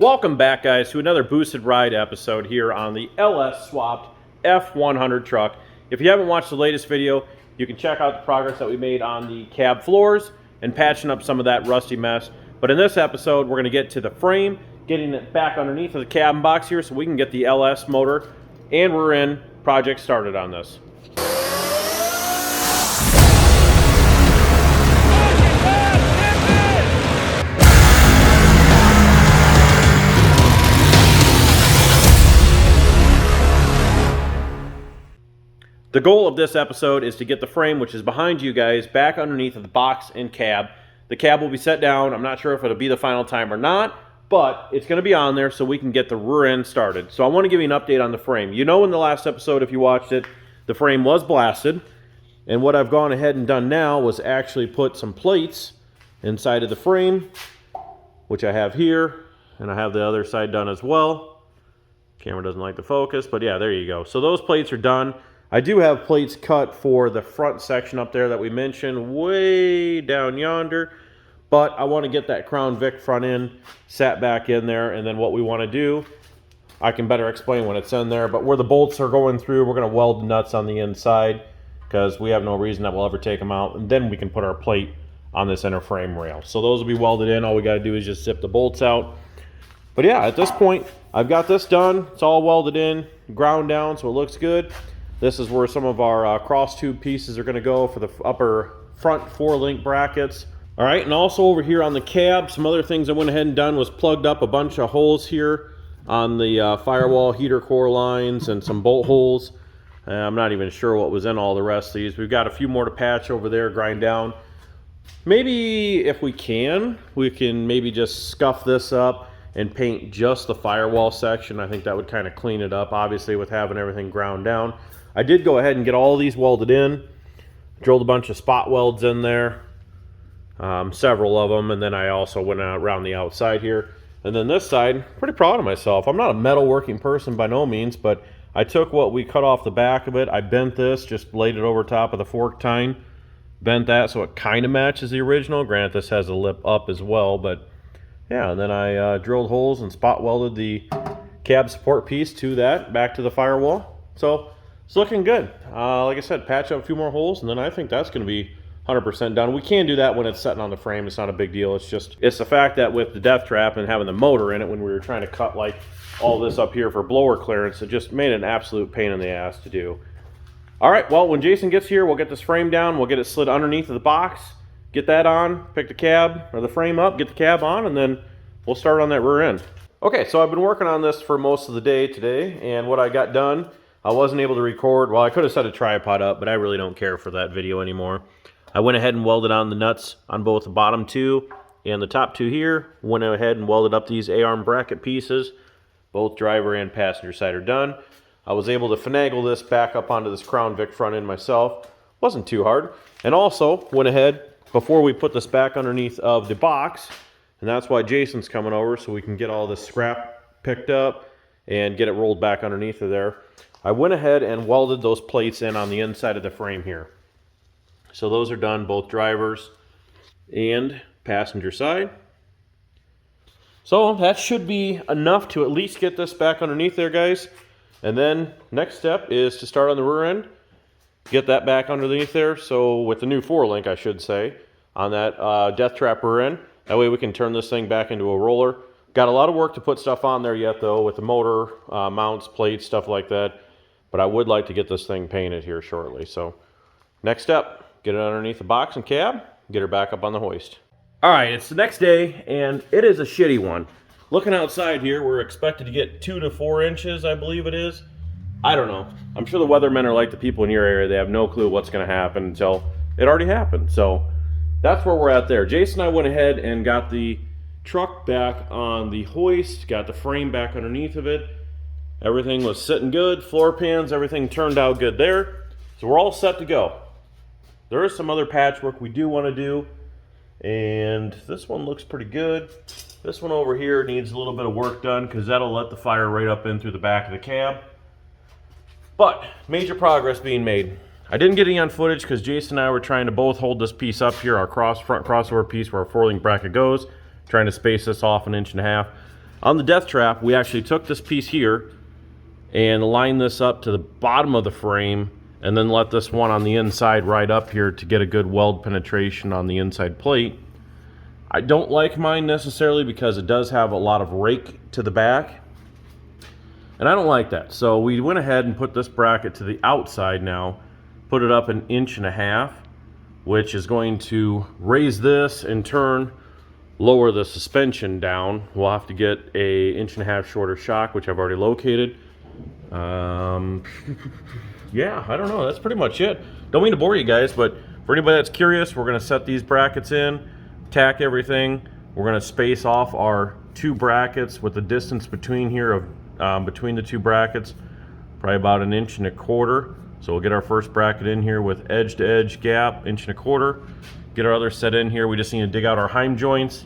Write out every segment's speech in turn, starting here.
Welcome back, guys, to another Boosted Ride episode here on the LS swapped F100 truck. If you haven't watched the latest video, you can check out the progress that we made on the cab floors and patching up some of that rusty mess. But in this episode, we're going to get to the frame, getting it back underneath of the cabin box here so we can get the LS motor and rear end project started on this. The goal of this episode is to get the frame, which is behind you guys, back underneath of the box and cab. The cab will be set down. I'm not sure if it'll be the final time or not, but it's going to be on there so we can get the rear end started. So I want to give you an update on the frame. You know, in the last episode, if you watched it, the frame was blasted. And what I've gone ahead and done now was actually put some plates inside of the frame, which I have here, and I have the other side done as well. Camera doesn't like the focus, but yeah, there you go. So those plates are done. I do have plates cut for the front section up there that we mentioned way down yonder, but I want to get that Crown Vic front end sat back in there, and then what we want to do, I can better explain when it's in there, but where the bolts are going through, we're going to weld the nuts on the inside because we have no reason that we'll ever take them out, and then we can put our plate on this inner frame rail. So those will be welded in. All we got to do is just zip the bolts out. But yeah, at this point, I've got this done. It's all welded in, ground down, so it looks good. This is where some of our cross tube pieces are going to go for the upper front 4-link brackets. All right, and also over here on the cab, some other things I went ahead and done was plugged up a bunch of holes here on the firewall heater core lines and some bolt holes. I'm not even sure what was in all the rest of these. We've got a few more to patch over there, grind down. Maybe if we can maybe just scuff this up and paint just the firewall section. I think that would kind of clean it up, obviously, with having everything ground down. I did go ahead and get all these welded in, drilled a bunch of spot welds in there, several of them, and then I also went around the outside here. And then this side, pretty proud of myself. I'm not a metalworking person by no means, but I took what we cut off the back of it, I bent this, just laid it over top of the fork tine, bent that so it kind of matches the original. Granted, this has a lip up as well, but yeah, and then I drilled holes and spot welded the cab support piece to that, back to the firewall. So it's looking good. Like I said, patch up a few more holes, and then I think that's going to be 100% done. We can do that when it's sitting on the frame. It's not a big deal. It's the fact that with the death trap and having the motor in it, when we were trying to cut like all this up here for blower clearance, it just made an absolute pain in the ass to do. All right, well, when Jason gets here, we'll get this frame down. We'll get it slid underneath of the box, get that on, pick the cab or the frame up, get the cab on, and then we'll start on that rear end. Okay, so I've been working on this for most of the day today, and what I got done, I wasn't able to record. Well, I could have set a tripod up, but I really don't care for that video anymore. I went ahead and welded on the nuts on both the bottom two and the top two here. Went ahead and welded up these A-arm bracket pieces. Both driver and passenger side are done. I was able to finagle this back up onto this Crown Vic front end myself. Wasn't too hard. And also went ahead, before we put this back underneath of the box, and that's why Jason's coming over, so we can get all this scrap picked up and get it rolled back underneath of there. I went ahead and welded those plates in on the inside of the frame here. So those are done, both drivers and passenger side. So that should be enough to at least get this back underneath there, guys. And then next step is to start on the rear end, get that back underneath there. So with the new 4-link, I should say, on that death trap rear end. That way we can turn this thing back into a roller. Got a lot of work to put stuff on there yet, though, with the motor, mounts, plates, stuff like that. But I would like to get this thing painted here shortly. So next step, get it underneath the box and cab, get her back up on the hoist. All right, it's the next day, and it is a shitty one. Looking outside here, we're expected to get 2 to 4 inches, I believe it is. I don't know. I'm sure the weathermen are like the people in your area. They have no clue what's going to happen until it already happened. So that's where we're at there. Jason and I went ahead and got the truck back on the hoist, got the frame back underneath of it. Everything was sitting good, floor pans, everything turned out good there. So we're all set to go. There is some other patchwork we do want to do, and this one looks pretty good. This one over here needs a little bit of work done because that'll let the fire right up in through the back of the cab. But major progress being made. I didn't get any on footage because Jason and I were trying to both hold this piece up here, our front crossover piece where our 4-link bracket goes, trying to space this off 1.5 inches. On the death trap, we actually took this piece here and lined this up to the bottom of the frame, and then let this one on the inside ride up here to get a good weld penetration on the inside plate. I don't like mine necessarily because it does have a lot of rake to the back, and I don't like that. So we went ahead and put this bracket to the outside now, put it up 1.5 inches, which is going to raise this, in turn lower the suspension down. We'll have to get a 1.5 inch shorter shock, which I've already located. Yeah, I don't know, that's pretty much it. Don't mean to bore you guys, but for anybody that's curious, we're going to set these brackets in, tack everything. We're going to space off our 2 brackets with the distance between here of between the 2 brackets, probably about 1.25 inches. So we'll get our first bracket in here with edge to edge gap, 1.25 inches. Get our other set in here. We just need to dig out our heim joints,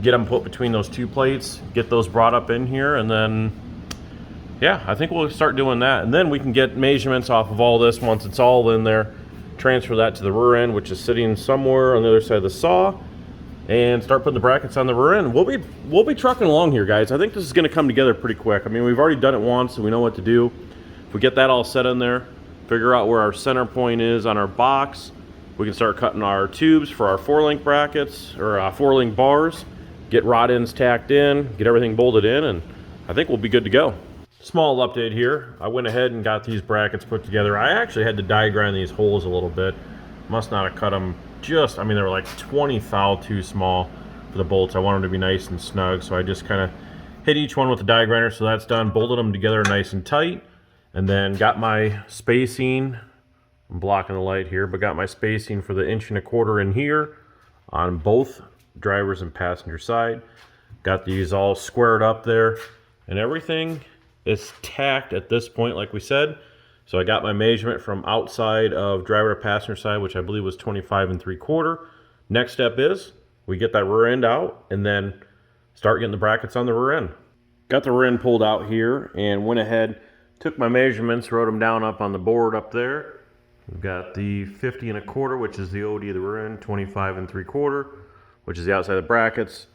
get them put between those 2 plates, get those brought up in here, and then yeah, I think we'll start doing that. And then we can get measurements off of all this once it's all in there, transfer that to the rear end, which is sitting somewhere on the other side of the saw, and start putting the brackets on the rear end. We'll be trucking along here, guys. I think this is going to come together pretty quick. I mean, we've already done it once, so we know what to do. If we get that all set in there, figure out where our center point is on our box, we can start cutting our tubes for our 4-link brackets, or 4-link bars, get rod ends tacked in, get everything bolted in, and I think we'll be good to go. Small update here. I went ahead and got these brackets put together. I actually had to die grind these holes a little bit. Must not have cut them just, I mean, they were like 20 thou too small for the bolts. I wanted them to be nice and snug, so I just kind of hit each one with the die grinder, so that's done. Bolted them together nice and tight, and then got my spacing. I'm blocking the light here, but got my spacing for the 1.25 inches in here on both drivers and passenger side. Got these all squared up there, and everything is tacked at this point, like we said. So I got my measurement from outside of driver to passenger side, which I believe was 25 3/4. Next step is we get that rear end out and then start getting the brackets on the rear end. Got the rear end pulled out here and went ahead, took my measurements, wrote them down up on the board up there. We've got the 50 1/4, which is the OD of the rear end, 25 3/4, which is the outside of the brackets.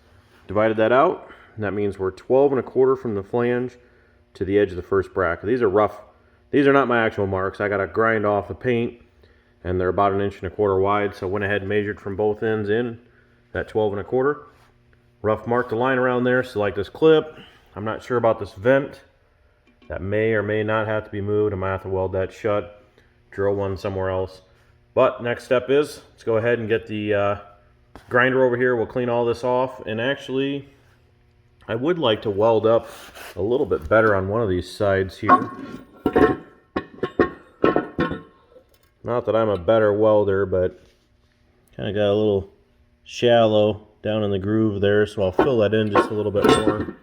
Divided that out, and that means we're 12 1/4 from the flange to the edge of the first bracket. These are rough. These are not my actual marks. I got to grind off the paint, and they're about 1.25 inches wide, so I went ahead and measured from both ends in that 12 1/4. Rough marked a line around there, so like this clip. I'm not sure about this vent. That may or may not have to be moved. I might have to weld that shut, drill one somewhere else. But next step is, let's go ahead and get the grinder over here. We'll clean all this off, and actually, I would like to weld up a little bit better on one of these sides here. Not that I'm a better welder, but kind of got a little shallow down in the groove there, so I'll fill that in just a little bit more.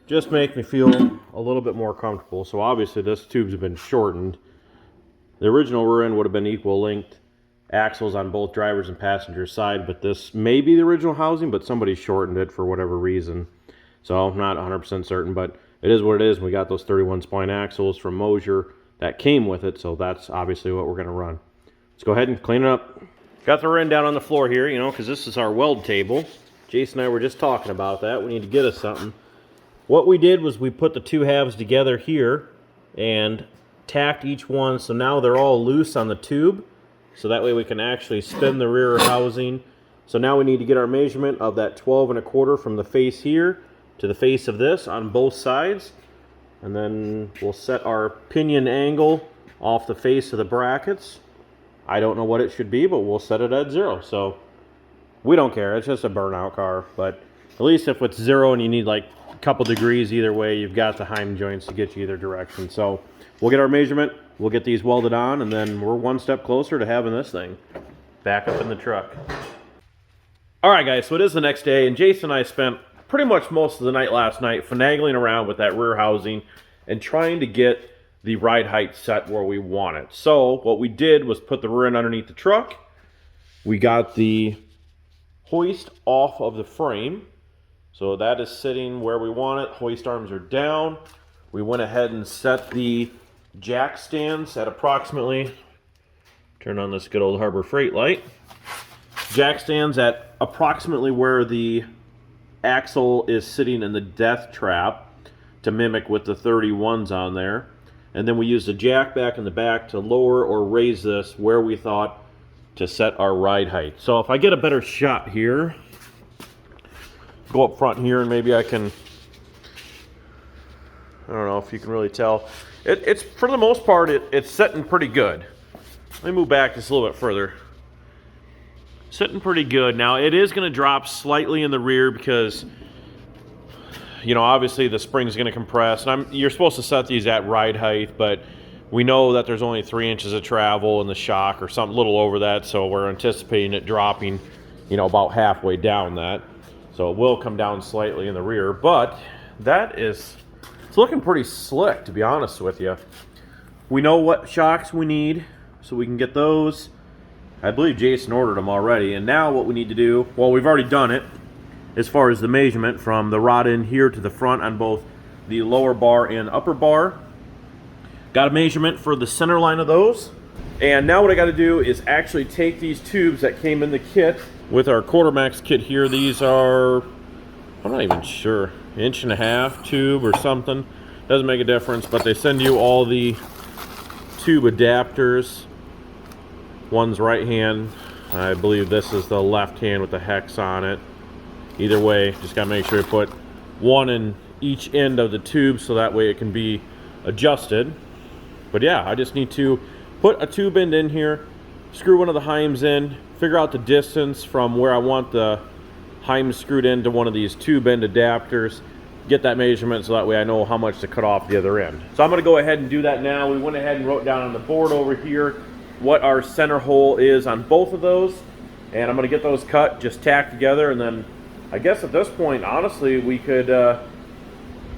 Just make me feel a little bit more comfortable. So obviously this tube's been shortened. The original rear end would have been equal length axles on both drivers and passenger side, but this may be the original housing, but somebody shortened it for whatever reason. So I'm not 100% certain, but it is what it is. We got those 31 spline axles from Mosier that came with it, so that's obviously what we're going to run. Let's go ahead and clean it up. Got the rear end down on the floor here, you know, because this is our weld table. Jason and I were just talking about that. We need to get us something. What we did was we put the 2 halves together here and tacked each one, so now they're all loose on the tube, so that way we can actually spin the rear housing. So now we need to get our measurement of that 12 1/4 from the face here to the face of this on both sides, and then we'll set our pinion angle off the face of the brackets. I don't know what it should be, but we'll set it at 0. So we don't care, it's just a burnout car, but at least if it's 0 and you need like a couple degrees either way, you've got the heim joints to get you either direction. So we'll get our measurement, we'll get these welded on, and then we're one step closer to having this thing back up in the truck. All right, guys, so it is the next day, and Jason and I spent pretty much most of the night last night finagling around with that rear housing and trying to get the ride height set where we want it. So what we did was put the rear end underneath the truck. We got the hoist off of the frame, so that is sitting where we want it. Hoist arms are down. We went ahead and set the jack stands at approximately, turn on this good old Harbor Freight light, jack stands at approximately where the axle is sitting in the death trap to mimic with the 31s on there. And then we used a jack back in the back to lower or raise this where we thought to set our ride height. So if I get a better shot here, go up front here and maybe I can, I don't know if you can really tell. It's for the most part, it's sitting pretty good. Let me move back just a little bit further. Sitting pretty good. Now it is going to drop slightly in the rear because, you know, obviously the spring's going to compress. And you're supposed to set these at ride height, but we know that there's only 3 inches of travel in the shock or something, a little over that. So we're anticipating it dropping, you know, about halfway down that. So it will come down slightly in the rear, but that is, it's looking pretty slick, to be honest with you. We know what shocks we need, so we can get those. I believe Jason ordered them already, and now what we need to do, well, we've already done it, as far as the measurement from the rod end here to the front on both the lower bar and upper bar. Got a measurement for the center line of those. And now what I got to do is actually take these tubes that came in the kit with our Quartermax kit here. These are, I'm not even sure, 1.5 inch tube or something. Doesn't make a difference, but they send you all the tube adapters. One's right hand. I believe this is the left hand with the hex on it. Either way, just got to make sure you put one in each end of the tube so that way it can be adjusted. But yeah, I just need to put a tube end in here, screw one of the heims in, figure out the distance from where I want the heims screwed into one of these tube end adapters, get that measurement so that way I know how much to cut off the other end. So I'm going to go ahead and do that now. We went ahead and wrote down on the board over here what our center hole is on both of those, and I'm going to get those cut, just tacked together, and then I guess at this point, honestly, we could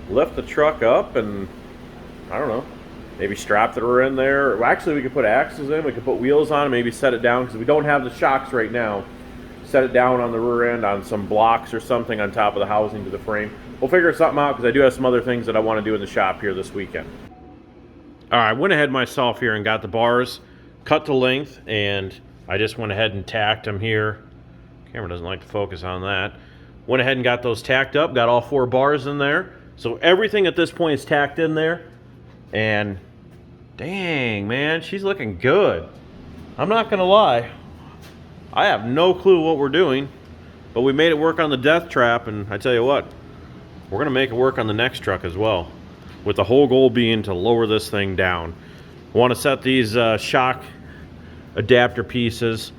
lift the truck up and, I don't know, maybe strap the rear end there. Or actually, we could put axles in, we could put wheels on, and maybe set it down, because we don't have the shocks right now. Set it down on the rear end on some blocks or something on top of the housing to the frame. We'll figure something out, because I do have some other things that I want to do in the shop here this weekend. All right, I went ahead myself here and got the bars cut to length, and I just went ahead and tacked them here. Camera doesn't like to focus on that. Went ahead and got those tacked up, got all 4 bars in there. So everything at this point is tacked in there, and dang, man, she's looking good. I'm not gonna lie, I have no clue what we're doing, but we made it work on the death trap, and I tell you what, we're gonna make it work on the next truck as well, with the whole goal being to lower this thing down. I want to set these shock adapter pieces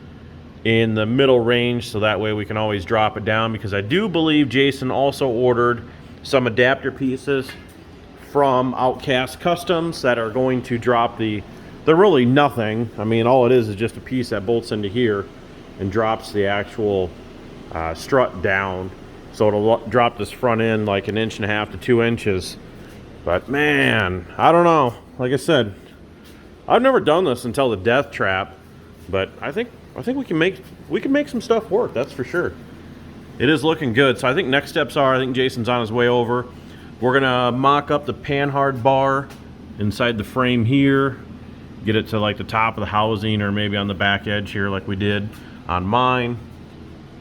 in the middle range so that way we can always drop it down, because I do believe Jason also ordered some adapter pieces from Outcast Customs that are going to drop they're really nothing. I mean, all it is just a piece that bolts into here and drops the actual strut down. So it'll drop this front end like 1.5 inches to 2 inches. But man, I don't know. Like I said, I've never done this until the death trap, but I think we can make some stuff work. That's for sure. It is looking good. So I think next steps are, I think Jason's on his way over. We're gonna mock up the panhard bar inside the frame here, get it to like the top of the housing or maybe on the back edge here like we did on mine.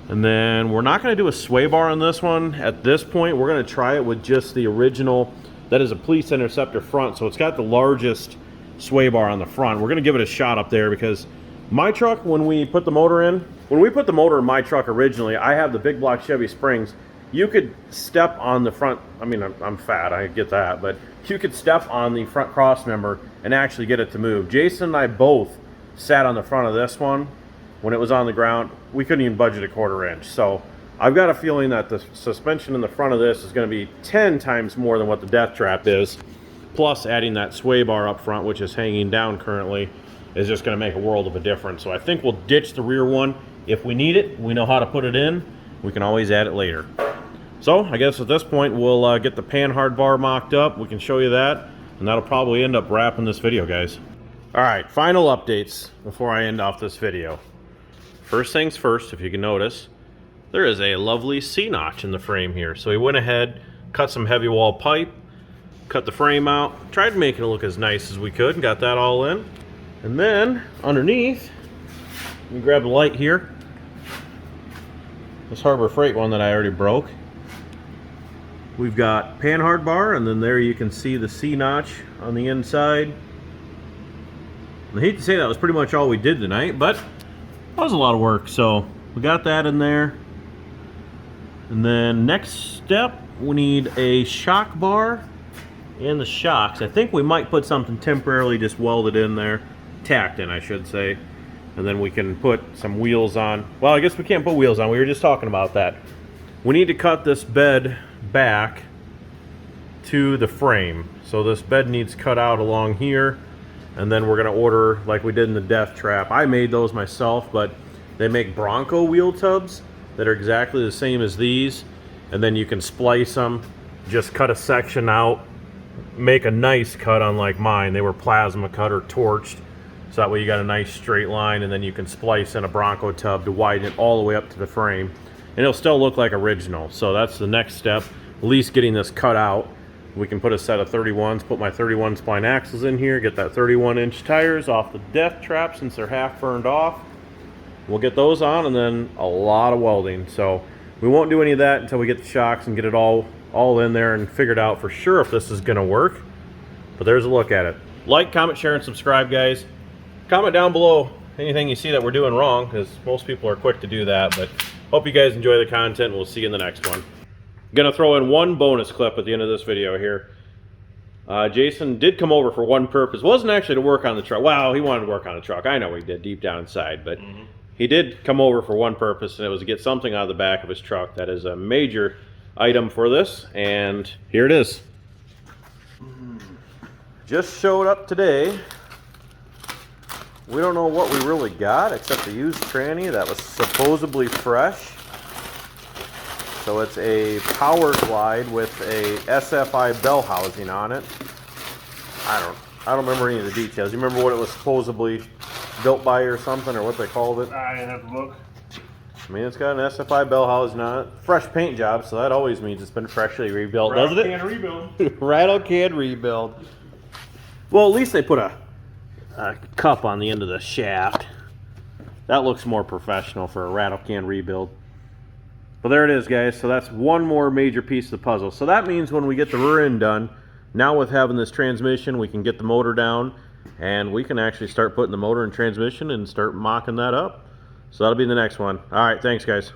And then we're not gonna do a sway bar on this one. At this point, we're gonna try it with just the original, that is a Police Interceptor front. So it's got the largest sway bar on the front. We're gonna give it a shot up there, because my truck, when we put the motor in my truck originally, I have the big block Chevy Springs. You could step on the front, I mean, I'm fat, I get that, but you could step on the front cross member and actually get it to move. Jason and I both sat on the front of this one when it was on the ground. We couldn't even budget a 1/4 inch. So I've got a feeling that the suspension in the front of this is going to be 10 times more than what the death trap is. Plus adding that sway bar up front, which is hanging down currently, is just going to make a world of a difference. So I think we'll ditch the rear one. If we need it, we know how to put it in. We can always add it later. So I guess at this point we'll get the panhard bar mocked up. We can show you that, and that'll probably end up wrapping this video, guys. All right, final updates before I end off this video. First things first, if you can notice, there is a lovely C-notch in the frame here. So we went ahead, cut some heavy wall pipe, cut the frame out, tried to make it look as nice as we could, and got that all in. And then underneath, let me grab the light here. This Harbor Freight one that I already broke. We've got panhard bar, and then there you can see the C notch on the inside. I hate to say that was pretty much all we did tonight, but that was a lot of work. So we got that in there. And then next step, we need a shock bar and the shocks. I think we might put something temporarily just welded in there, tacked in I should say. And then we can put some wheels on. Well, I guess we can't put wheels on. We were just talking about that. We need to cut this bed back to the frame. So this bed needs cut out along here. And then we're gonna order, like we did in the death trap. I made those myself, but they make Bronco wheel tubs that are exactly the same as these. And then you can splice them, just cut a section out, make a nice cut unlike mine. They were plasma cut or torched. So that way you got a nice straight line, and then you can splice in a Bronco tub to widen it all the way up to the frame. And it'll still look like original. So that's the next step, at least getting this cut out. We can put a set of 31s, put my 31 spline axles in here, get that 31-inch tires off the death trap since they're half burned off. We'll get those on, and then a lot of welding. So we won't do any of that until we get the shocks and get it all in there and figured out for sure if this is gonna work. But there's a look at it. Like, comment, share, and subscribe, guys. Comment down below anything you see that we're doing wrong, because most people are quick to do that. But hope you guys enjoy the content. We'll see you in the next one. Gonna throw in one bonus clip at the end of this video here. Jason did come over for one purpose. Wasn't actually to work on the truck. Wow, he wanted to work on the truck. I know he did deep down inside, but he did come over for one purpose, and it was to get something out of the back of his truck. That is a major item for this, and here it is. Just showed up today. We don't know what we really got except a used tranny that was supposedly fresh. So it's a power glide with a SFI bell housing on it. I don't remember any of the details. You remember what it was supposedly built by or something, or what they called it? I have to look. I mean, it's got an SFI bell housing on it. Fresh paint job, so that always means it's been freshly rebuilt, doesn't it? Rattle can rebuild. Rattle can rebuild. Well, at least they put a cup on the end of the shaft. That looks more professional for a rattle can rebuild. But there it is, guys. So that's one more major piece of the puzzle. So that means when we get the rear end done, now with having this transmission, we can get the motor down, and we can actually start putting the motor and transmission and start mocking that up. So that'll be the next one. All right, thanks, guys.